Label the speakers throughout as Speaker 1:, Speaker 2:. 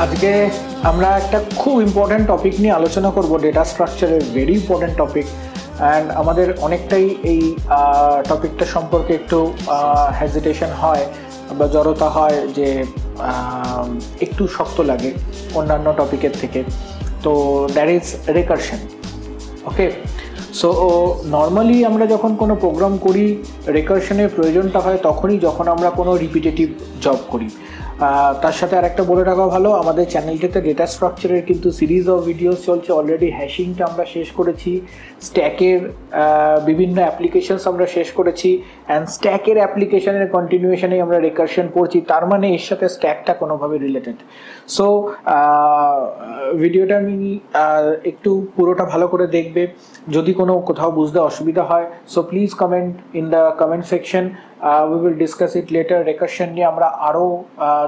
Speaker 1: আজকে আমরা একটা খুব ইম্পর্টেন্ট টপিক নিয়ে আলোচনা করব, ডেটা স্ট্রাকচারের ভেরি ইম্পর্টেন্ট টপিক। অ্যান্ড আমাদের অনেকটাই এই টপিকটা সম্পর্কে একটু হেজিটেশন হয় বা জড়তা হয়, যে একটু শক্ত লাগে অন্যান্য টপিকের থেকে। তো that is recursion. Okay, so normally আমরা যখন কোনো প্রোগ্রাম করি, রেকারশনের প্রয়োজনটা হয় তখনই যখন আমরা কোনো রিপিটেটিভ জব করি। তার সাথে আরেকটা বলে রাখা ভালো, আমাদের চ্যানেলটাতে ডেটা স্ট্রাকচারের কিন্তু সিরিজ অফ ভিডিওস চলছে। অলরেডি হ্যাশিংটা আমরা শেষ করেছি, স্ট্যাকের বিভিন্ন অ্যাপ্লিকেশনস আমরা শেষ করেছি, অ্যান্ড স্ট্যাকের অ্যাপ্লিকেশনের কন্টিনিউয়েশনে আমরা রেকারশন পড়ছি। তার মানে এর সাথে স্ট্যাকটা কোনোভাবে রিলেটেড। সো ভিডিওটা আমি একটু পুরোটা ভালো করে দেখবে। যদি কোথাও বুঝতে অসুবিধা হয়, so please comment in the comment section. We will discuss it later. Recursion নিয়ে আমরা আরও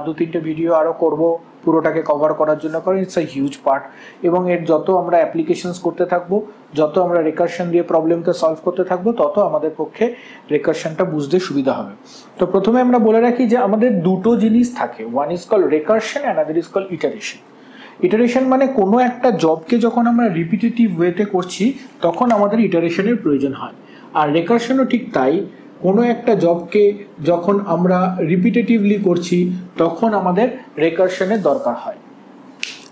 Speaker 1: 2-3টে ভিডিও আরও করবো পুরোটাকে কভার করার জন্য, কারণ ইটস আ হিউজ পার্ট। এবং এর যত আমরা অ্যাপ্লিকেশনস করতে থাকবো, যত আমরা রেকারশন দিয়ে প্রবলেমকে সলভ করতে থাকবো, তত আমাদের পক্ষে রেকারশনটা বুঝতে সুবিধা হবে। তো প্রথমে আমরা বলে রাখি যে আমাদের দুটো জিনিস থাকে, one is call recursion, another is call iteration. Iteration মানে কোনো একটা জবকে যখন আমরা রিপিটেটিভ ওয়েতে করছি তখন আমাদের ইটারেশনের প্রয়োজন হয়। আর রেকারশনও ঠিক তাই, কোনো একটা জবকে যখন আমরা রিপিটেটিভলি করছি তখন আমাদের রেকারশনের দরকার হয়।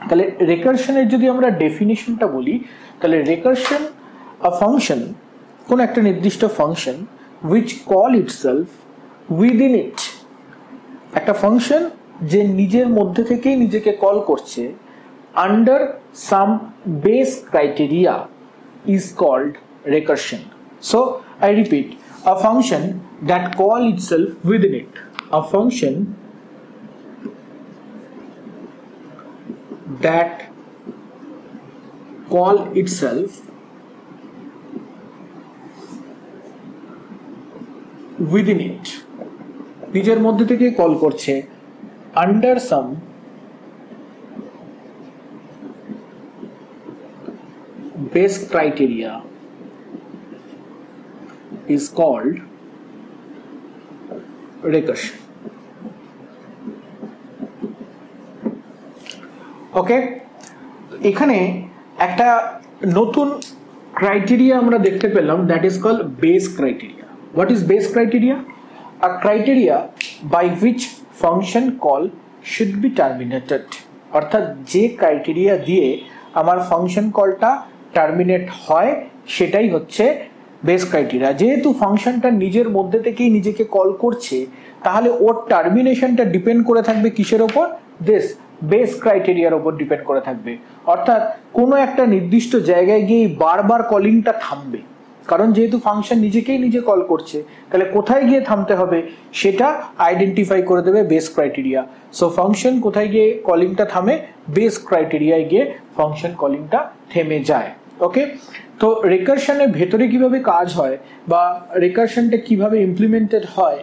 Speaker 1: তাহলে রেকারশনের যদি আমরা ডেফিনিশনটা বলি, তাহলে রেকারশন আ ফাংশন, কোন একটা নির্দিষ্ট function which call itself within it, একটা ফাংশন যে নিজের মধ্যে থেকেই নিজেকে কল করছে, under some base criteria is called recursion. So I repeat, a function that call itself within it, a function that call itself within it, নিজের মধ্যে থেকে কল করছে, under some base criteria is called recursion. ওকে, এখানে একটা নতুন criteria আমরা দেখতে পেলাম, that is called base criteria. What is base criteria? A criteria by which function call should be terminated. অর্থাৎ যে ক্রাইটেরিয়া দিয়ে আমার ফাংশন কলটা টার্মিনেট হয় সেটাই হচ্ছে বেস ক্রাইটেরিয়া। যেহেতু ফাংশনটা নিজের মধ্যে থেকেই নিজেকে কল করছে, তাহলে ওর টার্মিনেশনটা ডিপেন্ড করে থাকবে কিসের ওপর? দিস বেস ক্রাইটেরিয়ার ওপর ডিপেন্ড করে থাকবে। অর্থাৎ কোনো একটা নির্দিষ্ট জায়গায় গিয়ে বারবার কলিংটা থামবে, কারণ যেহেতু ফাংশন নিজেকেই নিজে কল করছে, তাহলে কোথায় গিয়ে থামতে হবে সেটা আইডেন্টিফাই করে দেবে বেস ক্রাইটেরিয়া। সো ফাংশন কোথায় গিয়ে কলিংটা থামে? বেস ক্রাইটেরিয়ায় গিয়ে ফাংশন কলিংটা থেমে যায়। ওকে, তো রেকারশনের ভেতরে কিভাবে কাজ হয় বা রেকারশনটা কিভাবে ইমপ্লিমেন্টেড হয়,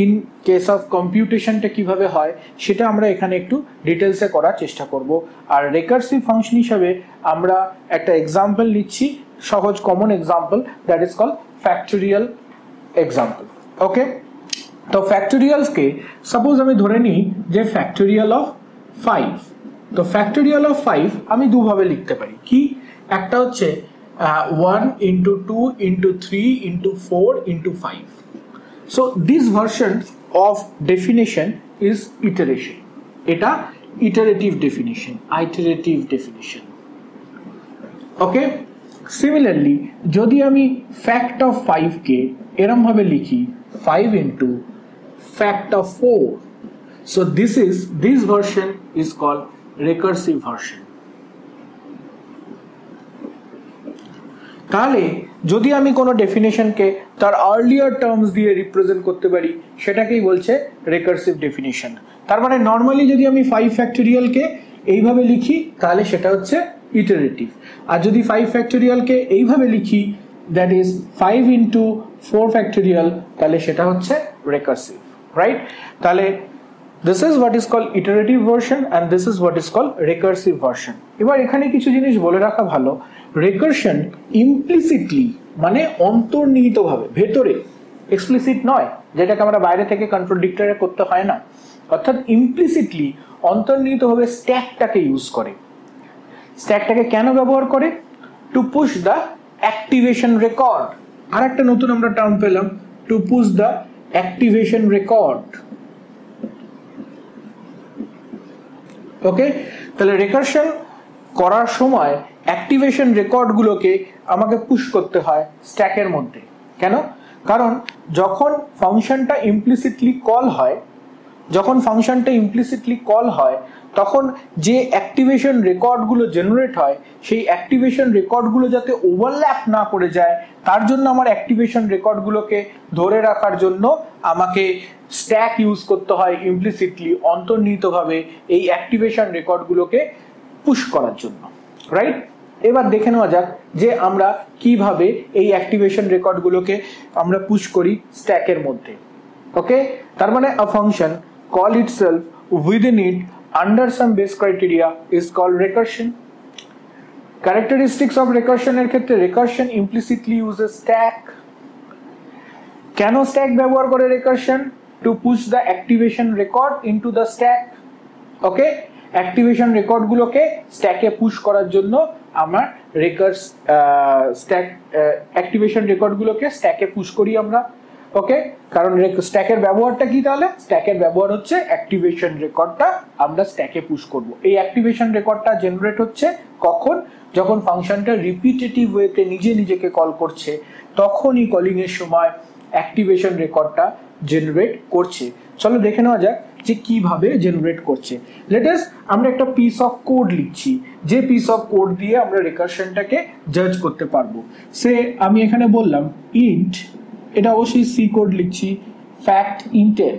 Speaker 1: ইন কেস অফ কম্পিউটেশনটা কিভাবে হয়, সেটা আমরা এখানে একটু ডিটেলসে করার চেষ্টা করব। আর রেকারসিভ ফাংশন হিসাবে আমরা একটা এক্সাম্পল নিচ্ছি, সহজ common example, that is call factorial example. Okay, তো ফ্যাক্টোরিয়ালসকে সাপোজ আমি ধরে নিই যে ফ্যাক্টোরিয়াল অফ 5। তো ফ্যাক্টোরিয়াল অফ 5 আমি দুভাবে লিখতে পারি। কি? একটা হচ্ছে 1 into 2 into 3 into 4 into 5. So this version of definition is iteration. এটা iterative definition, iterative definition. Okay, similarly যদি আমি fact of 5 কে এরকম ভাবে লিখি 5 into fact of 4, so this version is called recursive version. তাহলে যদি আমি কোনো ডেফিনেশনকে তার আর্লিয়ার টার্মস দিয়ে রিপ্রেজেন্ট করতে পারি, সেটাকেই বলছে রেকারসিভ ডেফিনেশন। তার মানে নর্মালি যদি আমি 5 ফ্যাক্টোরিয়ালকে এইভাবে লিখি তাহলে সেটা হচ্ছে ইটারেটিভ। আর যদি 5 ফ্যাক্টোরিয়ালকে এইভাবে লিখি, দ্যাট ইজ 5 into 4 ফ্যাক্টোরিয়াল, তাহলে সেটা হচ্ছে রেকারসিভ, রাইট? তাহলে this is what is called iterative version and this is what is called recursive version. এবার এখানে কিছু জিনিস বলে রাখা ভালো। রেকারশন ইমপ্লিসিটলি মানে অন্তর্নিহিতভাবে, ভেতরে এক্সপ্লিসিট নয়, যেটাকে আমরা বাইরে থেকে কন্ট্রোল ডিক্লেয়ার করতে হয় না। অর্থাৎ ইমপ্লিসিটলি অন্তর্নিহিতভাবে স্ট্যাকটাকে ইউজ করে। স্ট্যাকটাকে কেন ব্যবহার করে? To push the activation record. আর একটা নতুন আমরা টার্ম পেলাম, to push the activation record. Okay, তাহলে রিকারশন করার সময় অ্যাক্টিভেশন রেকর্ডগুলোকে আমাকে পুশ করতে হয় স্ট্যাকের মধ্যে। কেন? কারণ যখন ফাংশনটা ইমপ্লিসিটলি কল হয়, তখন যে অ্যাক্টিভেশন রেকর্ডগুলো জেনারেট হয়, সেই অ্যাক্টিভেশন রেকর্ডগুলো যাতে ওভারল্যাপ না করে যায়, তার জন্য আমার অ্যাক্টিভেশন রেকর্ডগুলোকে ধরে রাখার জন্য আমাকে স্ট্যাক ইউজ করতে হয় ইমপ্লিসিটলি, অন্তর্নিহিতভাবে এই অ্যাক্টিভেশন রেকর্ডগুলোকে পুশ করার জন্য, রাইট? এবার দেখে নেওয়া যাক যে আমরা কিভাবে এই অ্যাক্টিভেশন রেকর্ডগুলোকে আমরা পুশ করি স্ট্যাকের মধ্যে। ওকে, তার মানে a function call itself within it under some base criteria is called recursion. Characteristics of recursion এর ক্ষেত্রে recursion implicitly uses stack. কেন stack ব্যবহার করে recursion? To push the activation record into the stack. Okay, activation রেকর্ডগুলোকে স্ট্যাকে push করার জন্য আমার অ্যাক্টিভেশন রেকর্ডগুলোকে স্ট্যাকে পুশ করি আমরা। ওকে, কারণ স্ট্যাকের ব্যবহারটা কি? তাহলে স্ট্যাকের ব্যবহার হচ্ছে অ্যাক্টিভেশন রেকর্ডটা আমরা স্ট্যাকে পুশ করব। এই অ্যাক্টিভেশন রেকর্ডটা জেনারেট হচ্ছে কখন? যখন ফাংশনটা রিপিটেটিভ ওয়েতে নিজেকে কল করছে, তখনই কলিং এর সময় অ্যাক্টিভেশন রেকর্ডটা জেনারেট করছে। চলো দেখে নেওয়া যাক যে কিভাবে জেনারেট করছে। লেট আস আমরা একটা পিস অফ কোড লিখছি, যে পিস অফ কোড দিয়ে আমরা রিকারশনটাকে জাজ করতে পারবো। সে আমি এখানে বললাম ইন্ট, এটা অবশ্যই সি কোড লিখছি, ফ্যাক্ট ইন্টেল।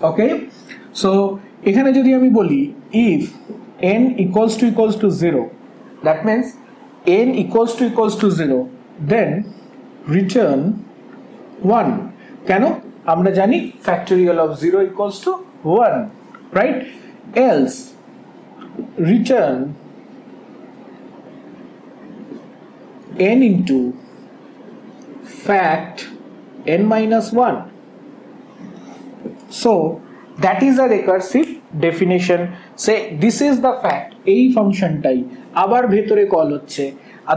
Speaker 1: ওকে, সো এখানে যদি আমি বলি if n equals to 0, that means n equals to 0, then return 1. কেন? আমরা জানি factorial of 0 equals to 1, right? Else return n into fact n minus 1. So that is a recursive definition. Say this is the fact, এই ফাংশনটাই আবার ভেতরে call হচ্ছে,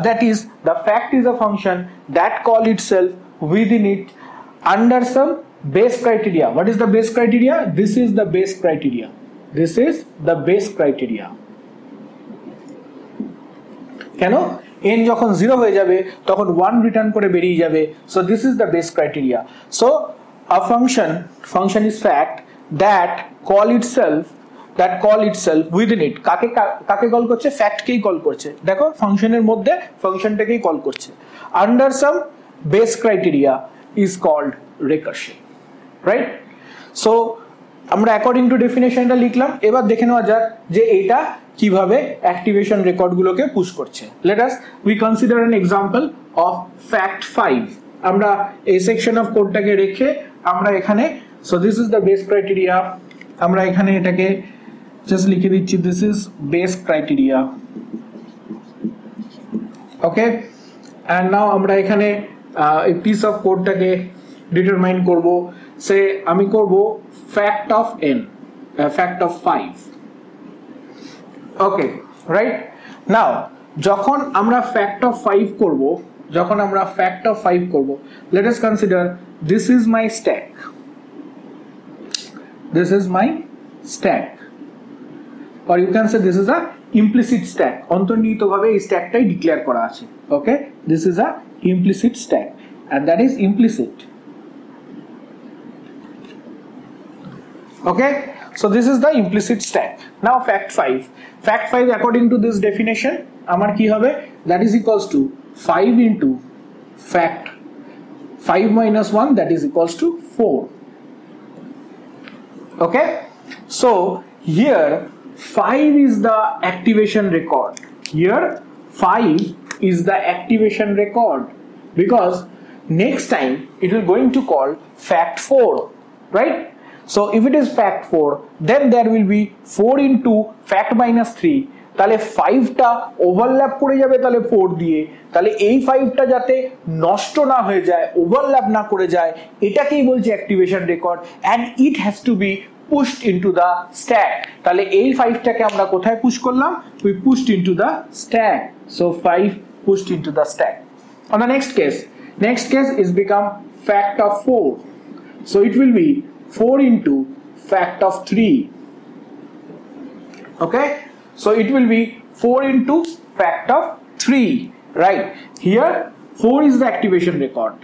Speaker 1: that is the fact is a function that call itself within it under some base criteria. What is the base criteria? This is the base criteria. This is the base criteria. কেন? n যখন 0 হয়ে যাবে তখন 1 return করে বেরিয়ে যাবে। So this is the base criteria. So a function is fact that call itself within it. কাকে call করছে? ফ্যাক্টকেই কল করছে। দেখো ফাংশনের মধ্যে ফাংশনটাকেই কল করছে। Under some base criteria is called recursion, right? So আমরা অ্যাকর্ডিং টু ডেফিনেশনটা লিখলাম। এবার দেখে নেওয়া যাক যে এটা কিভাবে অ্যাক্টিভেশন রেকর্ডগুলোকে পুশ করছে। Let us we consider an example of fact 5। আমরা এই সেকশন অফ কোডটাকে রেখে আমরা এখানে, so this is the base criteria, আমরা এখানে এটাকে জাস্ট লিখে দিচ্ছি, this is base criteria. Okay, and now আমরা এখানে এই পিস অফ কোডটাকে ডিটারমাইন করব। সে আমি করব fact of n, fact of 5. Okay, right? Now যখন আমরা fact of 5 করব, let us consider this is my stack. Or you can say this is a implicit stack. অন্তর্নিহিতভাবে এই স্ট্যাকটাই ডিক্লেয়ার করা আছে। Okay, this is a implicit stack and that is implicit. Okay, so this is the implicit stack. Now fact 5 according to this definition আমার কি হবে? That is equals to 5 into fact 5 minus 1, that is equals to 4. Okay, so here 5 is the activation record. Here 5 is the activation record because next time it will going to call fact 4, right? So if it is fact 4, then there will be 4 into fact minus 3, তাহলে 5টা overlap করে যাবে তাহলে 4 দিয়ে, তাহলে এই 5টা যাতে নষ্ট না হয়ে যায়, ওভারল্যাপ না করে যায়, এটাকেই বলছে activation record, and it has to be pushed into the stack. তাহলে এই 5টাকে আমরা কোথায় পুশ করলাম? we pushed into the stack. So 5 pushed into the stack. On the next case is become fact of 4. So it will be 4 into fact of 3. Okay, so it will be 4 into fact of 3, right? Here 4 is the activation record,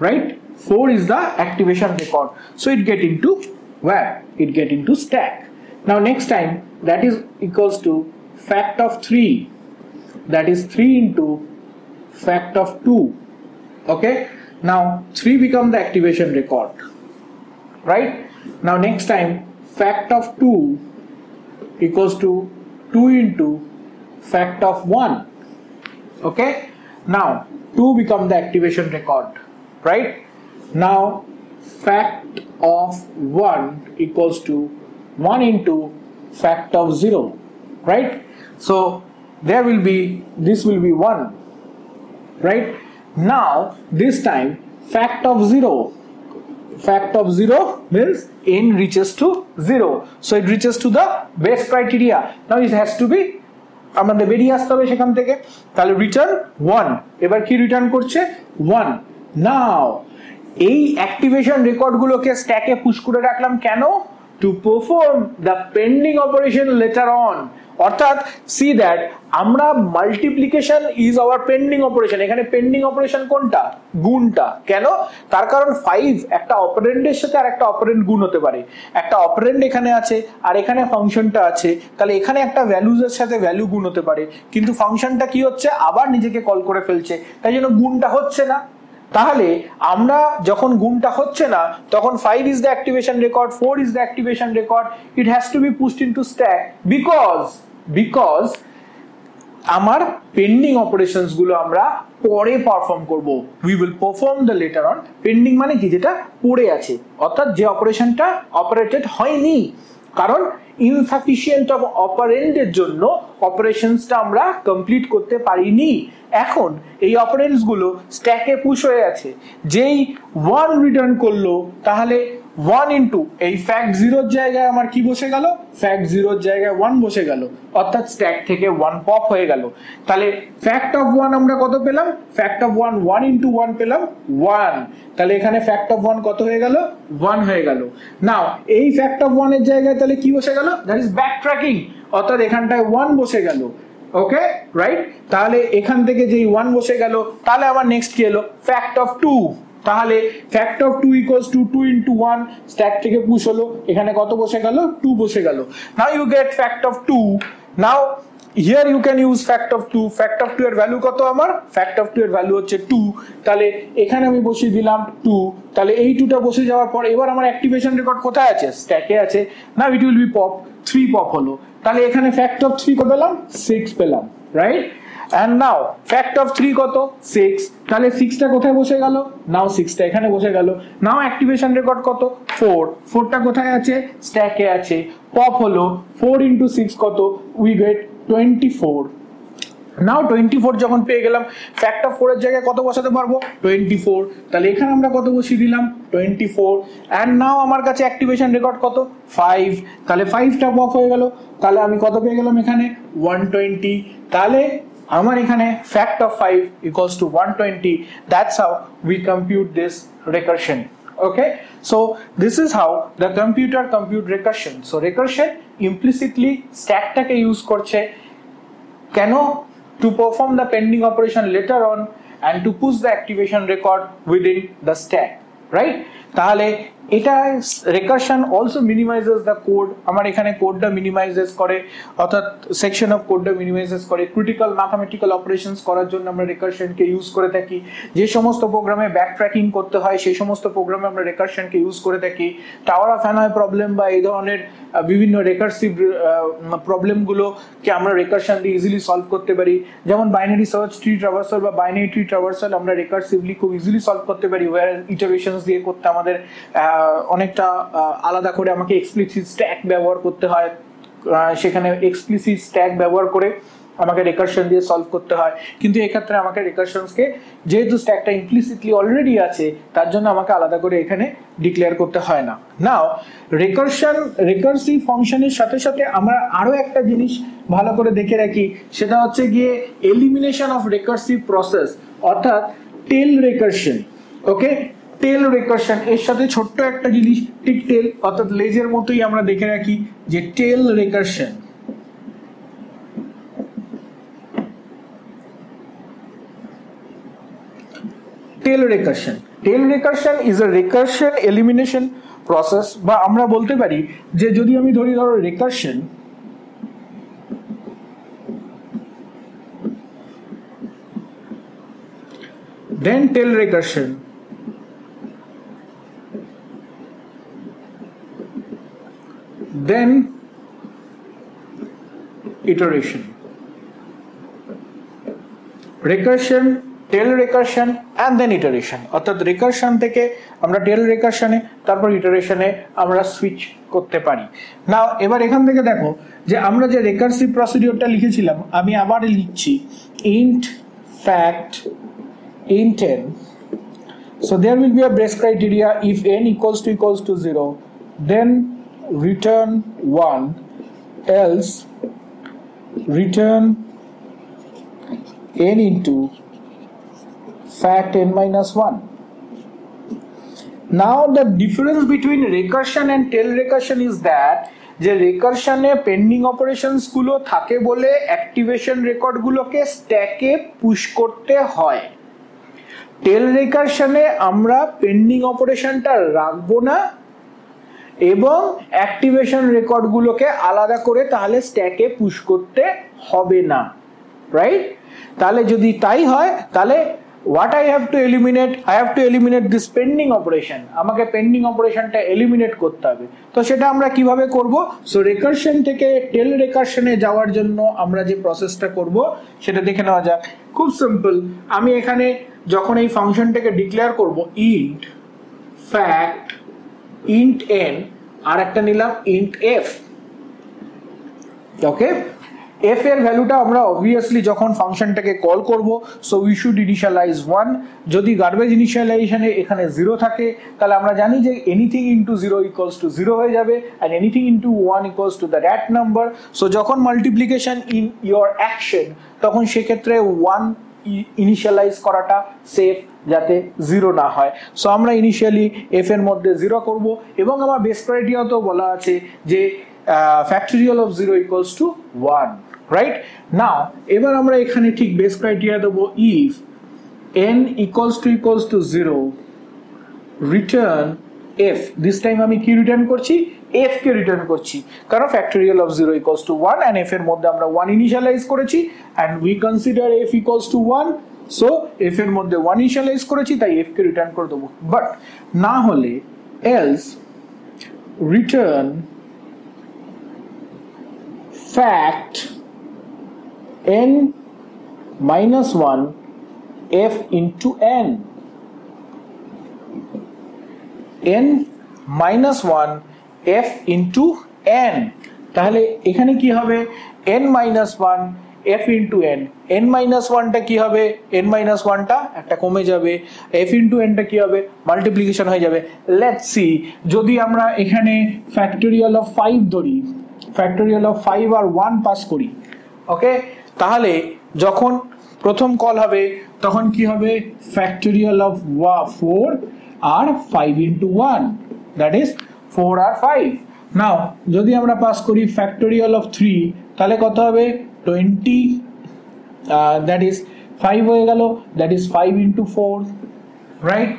Speaker 1: right? 4 is the activation record, so it get into where? It get into stack. Now next time, that is equals to fact of 3, that is 3 into fact of 2. Okay, now 3 become the activation record, right? Now next time, fact of 2 equals to 2 into fact of 1. Okay, now 2 become the activation record, right? Now fact of 1 equals to 1 into fact of 0, right? So there will be, this will be 1, right? Now this time fact of 0 means n reaches to 0, so it reaches to the base criteria. Now it has to be, আমাদের বেরিয়ে আসতে হবে সেখান থেকে, তাহলে return 1, এবার কি return করছে? 1. নাও এই অ্যাক্টিভেশন রেকর্ড গুলোকে স্ট্যাকে পুশ করে রাখলাম কেন? To perform the pending operation letter on. অর্থাৎ সি দ্যাট আমরা multiplication is our pending operation, এখানে পেন্ডিং অপারেশন কোনটা? গুণটা। কেন? তার কারণ 5 একটা অপারেন্ডের সাথে আর একটা অপারেন্ড গুণ হতে পারে, একটা অপারেন্ড এখানে আছে আর এখানে ফাংশনটা আছে, তাহলে এখানে একটা ভ্যালুজের সাথে ভ্যালু গুণ হতে পারে, কিন্তু ফাংশনটা কি হচ্ছে? আবার নিজেকে কল করে ফেলছে, তাই জন্য গুণটা হচ্ছে না। তাহলে আমরা যখন গুণটা হচ্ছে না তখন 5 is the activation record, 4 is the activation record, it has to be pushed into stack because আমার পেন্ডিং অপারেশনস গুলো আমরা পরে পারফর্ম করব, we will perform the later on. Pending মানে কি? যেটা পড়ে আছে, অর্থাৎ যে অপারেশনটা অপারেটেড হয়নি, কারণ ইনসাফিসিয়েন্ট অফ অপারেন্ডের জন্য অপারেশনসটা আমরা কমপ্লিট করতে পারিনি। এখন এই অপারেন্ডস গুলো স্ট্যাকে পুশ হয়ে আছে, যেই 1 রিটার্ন করলো তাহলে 1 ইনটু এই ফ্যাক্ট 0 জায়গায় আমার কি বসে গেল? ফ্যাক্ট 0 জায়গায় 1 বসে গেল, অর্থাৎ স্ট্যাক থেকে 1 পপ হয়ে গেল। তাহলে ফ্যাক্ট অফ 1 আমরা কত পেলাম? ফ্যাক্ট অফ 1 ইনটু 1 পেলাম 1, তাহলে এখানে ফ্যাক্ট অফ 1 কত হয়ে গেল? 1 হয়ে গেল। নাও এই ফ্যাক্ট অফ 1 এর জায়গায় তাহলে কি বসে গেল? দ্যাট ইজ ব্যাক ট্র্যাকিং, অর্থাৎ এখানটায় 1 বসে গেল। ওকে, রাইট? তাহলে এখান থেকে যেই 1 বসে গেল, তাহলে আবার নেক্সট কি এলো? ফ্যাক্ট অফ 2, তাহলে fact of 2 equals to 2 into 1, stack থেকে পুশ হলো, এখানে কত বসে গেল? 2 বসে গেল। Now you get fact of 2। Now here you can use fact of 2। Fact of 2 এর ভ্যালু কত? আমার ফ্যাক্ট অফ 2 এর ভ্যালু হচ্ছে 2, তাহলে এখানে আমি বসিয়ে দিলাম 2, তাহলে এই 2টা বসে যাওয়ার পর এবার আমার অ্যাক্টিভেশন রেকর্ড কোথায় আছে? স্ট্যাকে আছে। Now it will be pop, 3 pop হলো, তাহলে এখানে ফ্যাক্ট অফ 3 কত পেলাম? 6 পেলাম, right? And now fact of 3 কত? 6, তাহলে 6টা কোথায় বসে গেল? নাও 6টা এখানে বসে গেল। নাও অ্যাক্টিভেশন রেকর্ড কত? 4টা কোথায় আছে? স্ট্যাকে আছে, পপ হলো। 4 ইনটু 6 কত? We get 24। নাও 24 যখন পেয়ে গেলাম, ফ্যাক্ট অফ 4 এর জায়গায় কত বসাতে পারবো? 24, তাহলে এখানে আমরা কত বসিয়ে দিলাম? 24। এন্ড নাও আমার কাছে অ্যাক্টিভেশন রেকর্ড কত? 5, তাহলে 5টা পপ হয়ে গেল, তাহলে আমি কত পেয়ে গেলাম এখানে? 120। তাহলে আমার এখানে fact of 5 equals to 120. That's how we compute this recursion. Okay, so this is how the computer compute recursion. So recursion implicitly stack টাকে use করছে কেন? To perform the pending operation later on and to push the activation record within the stack, right? তাহলে এটা recursion also মিনিমাইজেস the code, আমার এখানে কোডটা মিনিমাইজেস করে, অর্থাৎ সেকশন অফ কোডটা মিনিমাইজেস করে। ক্রিটিক্যাল ম্যাথমেটিক্যাল অপারেশনস করার জন্য আমরা রিকারশনকে ইউজ করে থাকি। যে সমস্ত প্রোগ্রামে ব্যাক ট্র্যাকিং করতে হয় সেই সমস্ত প্রোগ্রামে আমরা রিকারশনকে ইউজ করে থাকি। টাওয়ার অফ হ্যানয় প্রবলেম বা এই ধরনের বিভিন্ন রিকারসিভ প্রবলেমগুলোকে আমরা রিকারশন দিয়ে ইজিলি সলভ করতে পারি। যেমন বাইনারি সার্চ ট্রি ট্রাভার্সাল বা বাইনারি ট্রি ট্রাভার্সাল আমরা রিকারসিভলি খুব ইজিলি সলভ করতে পারি, ওয়্যার ইটারেশনস দিয়ে করতে আমাদের অনেকটা আলাদা করে আমাকে এক্সপ্লিসিট স্ট্যাক ব্যবহার করতে হয়। সেখানে এক্সপ্লিসিট স্ট্যাক ব্যবহার করে আমাকে রেকারশন দিয়ে সলভ করতে হয়, কিন্তু এক্ষেত্রে আমাকে রেকারশনসকে যেহেতু স্ট্যাকটা ইমপ্লিসিটলি অলরেডি আছে তার জন্য আমাকে আলাদা করে এখানে ডিক্লেয়ার করতে হয় না। নাও রিকারসিভ ফাংশনের সাথে সাথে আমরা আরো একটা জিনিস ভালো করে দেখে রাখি, সেটা হচ্ছে গিয়ে এলিমিনেশন অফ রিকারসিভ প্রসেস, অর্থাৎ টেল রিকারশন। ওকে, টেল রিকারশন এর সাথে ছোট্ট একটা জিনিস, ঠিক টেল অর্থাৎ লেজের মতোই আমরা দেখে রাখি যে tail recursion. Tail recursion is a recursion elimination process, বা আমরা বলতে পারি যে যদি আমি ধরি ধরো recursion, then tail recursion, then iteration, recursion, tail recursion and then iteration, অর্থাৎ রিকারশন থেকে আমরা টেল রিকারশনে তারপর ইটারেশনে আমরা সুইচ করতে পারি। নাও এবার এখান থেকে দেখো যে আমরা যে রিকারসিভ প্রসিডিউরটা লিখেছিলাম, আমি আবার লিখছি int fact int n. So there will be a base criteria. If n equals to 0, then return 1, else return n into fact n minus 1. Now the difference between recursion and tail recursion is that যে রিকারশনে pending operations গুলো থাকে বলে activation record গুলোকে স্ট্যাকে push করতে হয়। টেল রিকারশনে আমরা pending অপারেশনটা রাখবো না এবং অ্যাক্টিভেশন রেকর্ড গুলোকে আলাদা করে তাহলে স্ট্যাকে পুশ করতে হবে না, রাইট? তাহলে যদি তাই হয় তাহলে what I have to eliminate this pending operation, আমাকে পেন্ডিং অপারেশনটা এলিমিনেট করতে হবে। তো সেটা আমরা কিভাবে করব? সো রিকারশন থেকে টেল রিকারশনে যাওয়ার জন্য আমরা যে প্রসেসটা করব সেটা দেখে নেওয়া যাক। খুব সিম্পল, আমি এখানে যখন এই ফাংশনটাকে ডিক্লেয়ার করব int fact int n আর একটা নিলাম int f। ওকে, f এর ভ্যালুটা আমরা অবভিয়াসলি যখন ফাংশনটাকে কল করব, সো উই শুড ইনিশিয়ালাইজ 1। যদি গার্বেজ ইনিশিয়ালাইজেশনে এখানে 0 থাকে তাহলে আমরা জানি যে এনিথিং ইনটু 0 ইকুয়ালস টু 0 হয়ে যাবে and anything into 1 equals to the that number. So যখন মাল্টিপ্লিকেশন ইন ইওর অ্যাকশন তখন সেক্ষেত্রে 1 ইনিশিয়ালাইজ করাটা সেফ যাতে 0 না হয়। সো আমরা ইনিশিয়ালি f এর মধ্যে 0 করব এবং আমার বেস ক্রাইটেরিয়াতেও বলা আছে যে factorial of 0 equals to 1, right? Now এবার আমরা এখানে ঠিক বেস ক্রাইটেরিয়া দেব if n equals to 0 return f, this time আমি কি রিটার্ন করছি? f কে রিটার্ন করছি, কারণ factorial of 0 equals to 1 and f এর মধ্যে আমরা 1 ইনিশিয়ালাইজ করেছি and we consider f equals to 1, so f এর মধ্যে 1 ইনিশিয়ালাইজ করেছি তাই f কে রিটার্ন করে দেব। বাট না হলে else return fact n minus 1 f into n minus 1 f into n, তাহলে এখানে কি হবে n minus 1 f into n, n minus 1 টা কি হবে? n minus 1 টা একটা কমে যাবে, f into n টা কি হবে? মাল্টিপ্লিকেশন হয়ে যাবে। লেটস সি, যদি আমরা এখানে ফ্যাক্টোরিয়াল অফ 5 ধরি, ফ্যাক্টোরিয়াল অফ 5 আর 1 পাস করি, ওকে, তাহলে যখন প্রথম কল হবে তখন কি হবে? ফ্যাক্টোরিয়াল অফ 4 আর 5 into 1, দ্যাট ইজ 4 আর 5। নাও যদি আমরা পাস করি ফ্যাক্টোরিয়াল অফ 3 তাহলে কত হবে? 20, দ্যাট ইজ 5 হয়ে গেল, that is 5 into 4, right?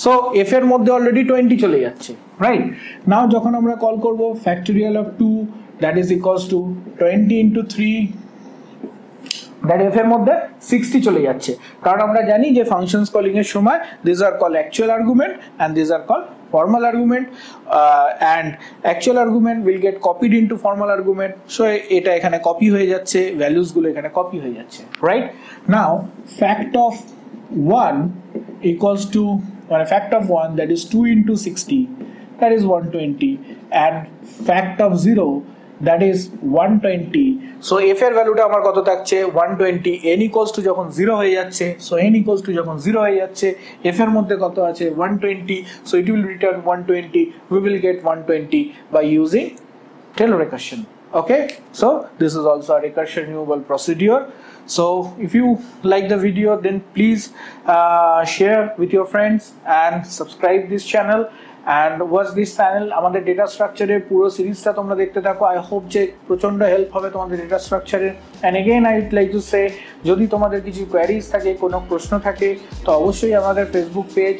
Speaker 1: So f এর মধ্যে অলরেডি 20 চলে যাচ্ছে, রাইট? নাও যখন আমরা কল করব factorial of 2, that is equals to 20 into 3, that f এর মধ্যে 60 চলে যাচ্ছে, কারণ আমরা জানি যে ফাংশনস কলিং এর সময় these are called actual argument and these are called formal argument, and actual argument will get copied into formal argument, so এটা এখানে কপি হয়ে যাচ্ছে, ভ্যালুস গুলো এখানে কপি হয়ে যাচ্ছে, right? Now fact of 1 equals to, fact of 1 that is 2 into 60, that is 120, and fact of 0 that is 120. so f এর ভ্যালুটা আমার কত থাকছে 120, n equals to যখন 0 হয়ে যাচ্ছে, so n equals to যখন 0 হয়ে যাচ্ছে f এর মধ্যে কত আছে 120, so it will return 120. we will get 120 by using Taylor recursion. Okay, so this is also a recursion removable procedure. So if you like the video, then please share with your friends and subscribe this channel and watch this channel. আমাদের data স্ট্রাকচারের পুরো সিরিজটা তোমরা দেখতে থাকো। I hope যে প্রচন্ড help হবে তোমাদের ডেটা স্ট্রাকচারের। And again I would like to say, যদি তোমাদের কিছু কোয়ারিজ থাকে, কোনো প্রশ্ন থাকে, তো অবশ্যই আমাদের Facebook page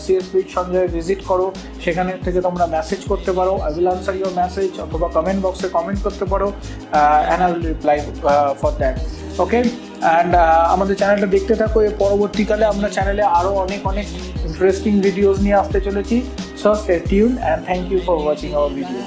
Speaker 1: CS with Sanjay visit করো, সেখানে থেকে তোমরা মেসেজ করতে পারো। I will answer your message, অথবা কমেন্ট বক্সে কমেন্ট করতে পারো, and I will reply for that. Okay, and আমাদের চ্যানেলটা দেখতে থাকো। এর পরবর্তীকালে আমরা চ্যানেলে আরও অনেক ইন্টারেস্টিং ভিডিওস নিয়ে আসতে চলেছি। So stay tuned and thank you for watching our video.